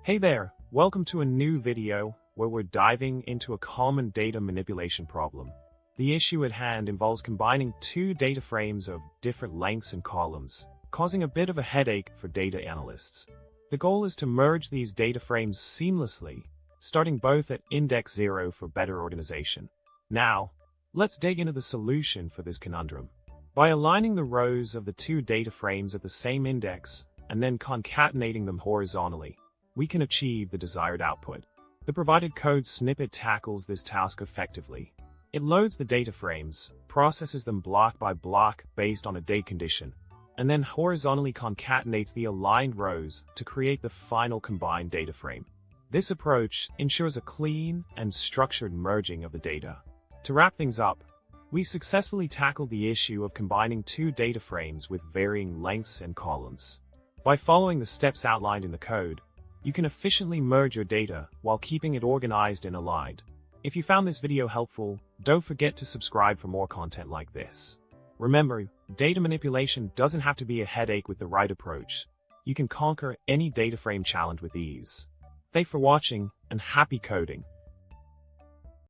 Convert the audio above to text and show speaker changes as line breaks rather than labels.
Hey there, welcome to a new video where we're diving into a common data manipulation problem. The issue at hand involves combining two data frames of different lengths and columns, causing a bit of a headache for data analysts. The goal is to merge these data frames seamlessly, starting both at index 0 for better organization. Now, let's dig into the solution for this conundrum. By aligning the rows of the two data frames at the same index and then concatenating them horizontally, we can achieve the desired output. The provided code snippet tackles this task effectively. It loads the data frames, processes them block by block based on a date condition, and then horizontally concatenates the aligned rows to create the final combined data frame. This approach ensures a clean and structured merging of the data. To wrap things up, we've successfully tackled the issue of combining two data frames with varying lengths and columns. By following the steps outlined in the code, you can efficiently merge your data while keeping it organized and aligned. If you found this video helpful, don't forget to subscribe for more content like this. Remember, data manipulation doesn't have to be a headache with the right approach. You can conquer any data frame challenge with ease. Thanks for watching, and happy coding!